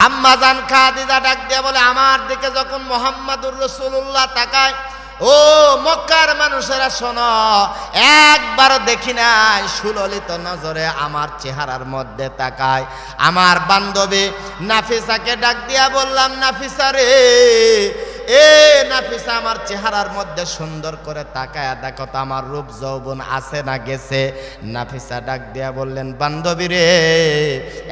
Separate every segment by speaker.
Speaker 1: আম্মাজান খাদিজা ডাক দিয়ে বলে, আমার দিকে যখন মুহাম্মাদুর রাসূলুল্লাহ তাকায়, ও মক্কার মানুষেরা শোনো, একবার দেখি নাই সুললিত নজরে আমার চেহারার মধ্যে তাকায়। আমার বান্ধবী নাফিসাকে ডাক দিয়া বললাম, নাফিসা রে, এ নাফিসা, আমার চেহারার মধ্যে সুন্দর করে তাকায়া দেখো তো আমার রূপ যৌবন আছে না গেছে। নাফিসা ডাক দিয়া বললেন, বান্ধবী রে,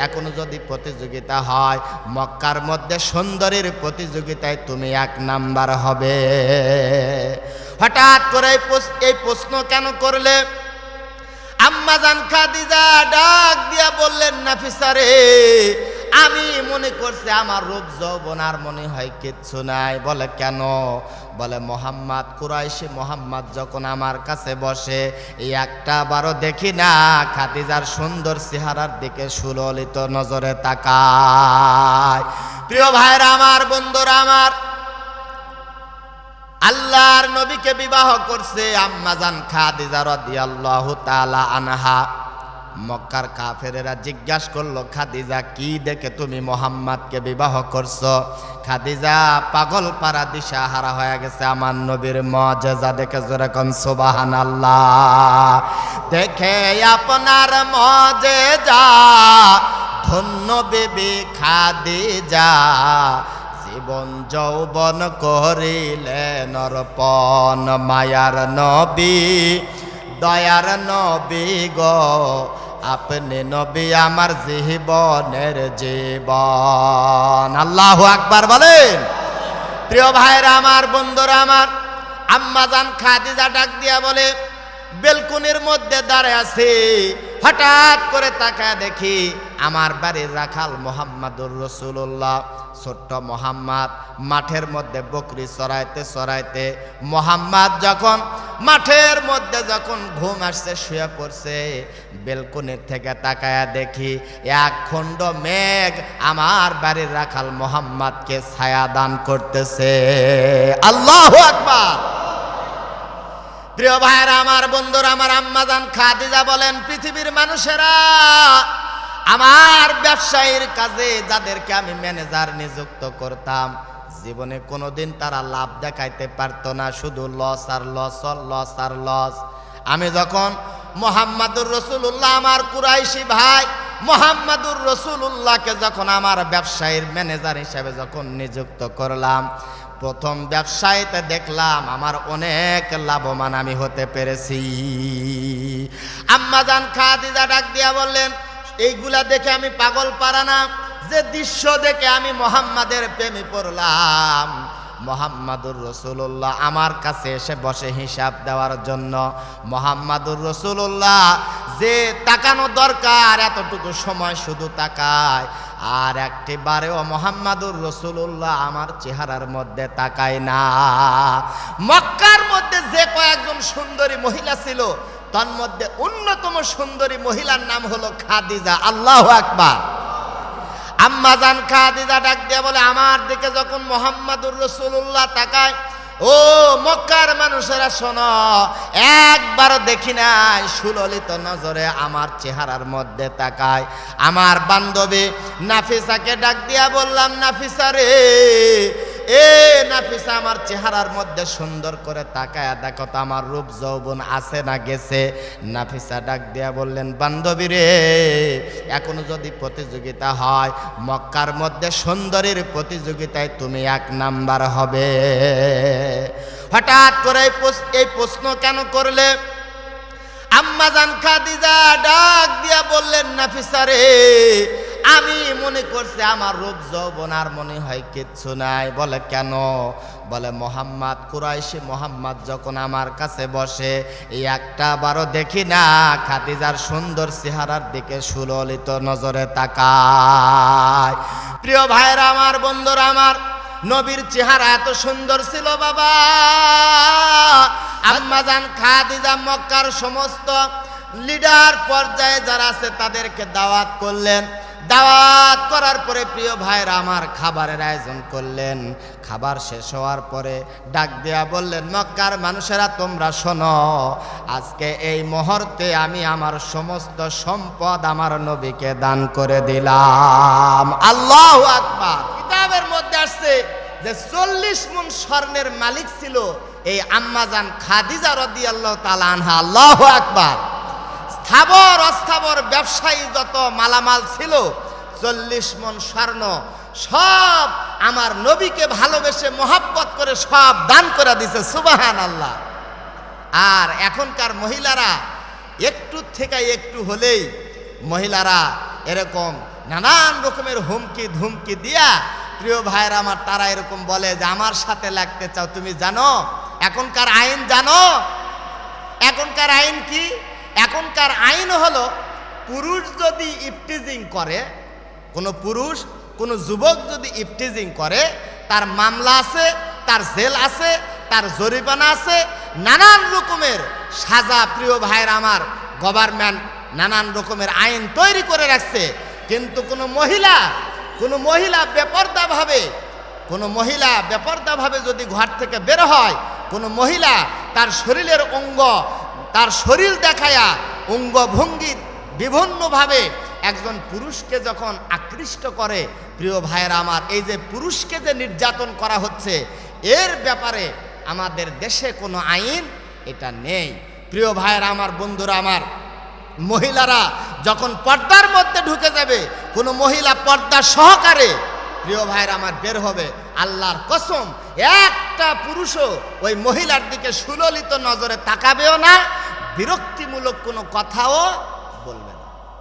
Speaker 1: এখনো যদি প্রতিযোগিতা হয়, মক্কার মধ্যে সুন্দরীর প্রতিযোগিতায় তুমি 1 নাম্বার হবে। হঠাৎ করে এই প্রশ্ন কেন করলে? আম্মাজান খাদিজা ডাক দিয়া বললেন, নাফিসা রে, আমি মনে করছি আমার রূপ যৌবন আর মনে হয় কিচ্ছু নাই। বলে কেন? বলে মোহাম্মদ, কুরাইশি মোহাম্মদ যখন আমার কাছে বসে, এই একটা বারও দেখি না খাদিজার সুন্দর চেহারার দিকে সুললিত নজরে তাকায়। প্রিয় ভাইরা আমার, বন্ধুরা আমার, আল্লাহর নবীকে বিবাহ করছে আম্মাজান খাদিজা রাদিয়াল্লাহু তাআলা আনহা। মক্কার কাফেরেরা জিজ্ঞাসা করলো, খাদিজা, কি দেখে তুমি মোহাম্মদকে বিবাহ করছো? খাদিজা পাগল পারা দিশাহারা হয়ে গেছে আমার নবীর মুজিজা দেখে। জোরে কোন সুবহানাল্লাহ। দেখে আপনার মুজিজা ধন্য বিবি খাদিজা, জীবন যৌবন করিলেন অর্পণ মায়ার নবী, দয়ার নবী গো, আপনি নবী আমার জীবনের জীবন। আল্লাহু আকবার বলেন। প্রিয় ভাইরা আমার, বন্ধুরা আমার, আম্মাজান খাদিজা ডাক দিয়া বলে, বেলকুনির মধ্যে দাঁড়ায় আছে, হঠাৎ করে তাকায় দেখি আমার বাড়ির রাখাল মুহাম্মাদুর রাসূলুল্লাহ, ছোট্ট মুহাম্মদ মাঠের মধ্যে বকরি চড়াইতে চড়াইতে মুহাম্মদ যখন মাঠের মধ্যে যখন ঘুম আসছে, শুয়ে পড়ছে, বেলকুনির থেকে তাকায়া দেখি 1 খণ্ড মেঘ আমার বাড়ির রাখাল মুহাম্মদকে ছায়া দান করতেছে। আল্লাহু আকবার। প্রিয় ভাইরা আমার, বন্ধুরা আমার, আম্মাজান খাদিজা বলেন, পৃথিবীর মানুষেরা আমার ব্যবসায়ীর কাজে যাদেরকে আমি ম্যানেজার নিযুক্ত করতাম, জীবনে কোনোদিন তারা লাভ দেখাইতে পারতো না, শুধু লস আর লস, লস আর লস। আমি যখন মুহাম্মাদুর রাসূলুল্লাহ, আমার কুরাইশি ভাই মুহাম্মাদুর রাসূলুল্লাহকে যখন আমার ব্যবসায়ীর ম্যানেজার হিসেবে যখন নিযুক্ত করলাম, প্রথম ব্যবসায়ীতে দেখলাম আমার অনেক লাভবান আমি হতে পেরেছি। আম্মাজান খাদিজা ডাক দিয়া বললেন, এইগুলা দেখে আমি পাগল পারা না, যে দৃশ্য দেখে আমি মুহাম্মাদের প্রেমে পড়লাম। মুহাম্মাদুর রাসূলুল্লাহ আমার কাছে এসে বসে হিসাব দেওয়ার জন্য। মুহাম্মাদুর রাসূলুল্লাহ যে তাকানো দরকার এতটুকু সময় শুধু তাকায়, আর একটিবারেও মুহাম্মাদুর রাসূলুল্লাহ আমার চেহারার মধ্যে তাকায় না। মক্কার মধ্যে যে কয়েকজন সুন্দরী মহিলা ছিল, তার মধ্যে অন্যতম সুন্দরী মহিলার নাম হলো খাদিজা। আল্লাহু আকবার। আম্মাজান খাদিজা ডাক দিয়ে বলে, আমার দিকে যখন মুহাম্মাদুর রাসূলুল্লাহ তাকায়, ও মক্কার মানুষেরা শোনো, একবার দেখি নাই সুললিত নজরে আমার চেহারার মধ্যে তাকায়। আমার বান্ধবী নাফিসাকে ডাক দিয়া বললাম, নাফিসা রে, এ নাফিসা, আমার চেহারার মধ্যে সুন্দর করে তাকায়া দেখো তো আমার রূপ যৌবন আছে না গেছে। নাফিসা ডাক দিয়া বললেন, বান্ধবী রে, এখনো যদি প্রতিযোগিতা হয়, মক্কার মধ্যে সুন্দরীর প্রতিযোগিতায় তুমি 1 নাম্বার হবে। হঠাৎ করে এই প্রশ্ন কেন করলে? আম্মাজান খাদিজা ডাক দিয়া বললেন, নাফিসা রে, আমি মনে করছি আমার রূপ যৌবন আর মনে হয় কিচ্ছু নাই। বলে কেন? বলে মোহাম্মদ, কুরাইশি মোহাম্মদ যখন আমার কাছে বসে, এই একটা বারও দেখি না খাদিজার সুন্দর চেহারার দিকে সুললিত নজরে তাকায়। প্রিয় ভাইরা আমার, বন্ধুরা আমার, নবীর চেহারা এত সুন্দর ছিল বাবা। আম্মাজান খাদিজা মক্কার সমস্ত লিডার পর্যায়ে যারা আছে তাদেরকে দাওয়াত করলেন। দাওয়াত করার পরে প্রিয় ভাইরা আমার খাবারের আয়োজন করলেন। খাবার শেষ হওয়ার পরে ডাক দেয়া বললেন, মক্কার মানুষেরা তোমরা শোনো, আজকে এই মুহূর্তে আমি আমার সমস্ত সম্পদ আমার নবীকে দান করে দিলাম। আল্লাহু আকবার। কিতাবের মধ্যে আসছে যে 40 মুন স্বর্ণের মালিক ছিল এই আম্মাজান খাদিজা রাদিয়াল্লাহু তাআলা আনহা। আল্লাহু আকবার। স্থাবর অস্থাবর ব্যবসায়ী যত মালামাল ছিল 40 মণ স্বর্ণ সব আমার নবীকে ভালোবেসে মহব্বত করে সব দান করে দিছে। সুবহানাল্লাহ। আর এখনকার মহিলারা একটু থেকে একটু হলেই মহিলারা এরকম নানান রকমের হুমকি ধুমকি দিয়া প্রিয় ভাইরা আমার তারা এরকম বলে যে আমার সাথে লাগতে চাও। তুমি জানো এখনকার আইন জানো? এখনকার আইন কি? এখনকার আইন হলো পুরুষ যদি ইফটিজিং করে, কোনো পুরুষ কোনো যুবক যদি ইফটিজিং করে তার মামলা আছে, তার জেল আছে, তার জরিমানা আছে, নানান রকমের সাজা প্রিয় ভাইয়ের আমার গভর্নমেন্ট নানান রকমের আইন তৈরি করে রাখছে। কিন্তু কোনো মহিলা বেপরদাভাবে যদি ঘর থেকে বের হয়, কোনো মহিলা তার শরীরের অঙ্গ তার শরীর দেখায়া অঙ্গভঙ্গি বিভিন্নভাবে একজন পুরুষকে যখন আকৃষ্ট করে প্রিয় ভাইয়েরা আমার, এই যে পুরুষকে যে নির্যাতন করা হচ্ছে এর ব্যাপারে আমাদের দেশে কোনো আইন এটা নেই। প্রিয় ভাইয়েরা আমার, বন্ধুরা আমার, মহিলারা যখন পর্দার মধ্যে ঢুকে যাবে, কোনো মহিলা পর্দা সহকারে প্রিয় ভাইয়েরা আমার বের হবে, আল্লাহর কসম একটা পুরুষও ওই মহিলার দিকে সুললিত নজরে তাকাবেও না, বিরক্তিমূলক কোনো কথাও বলবে না।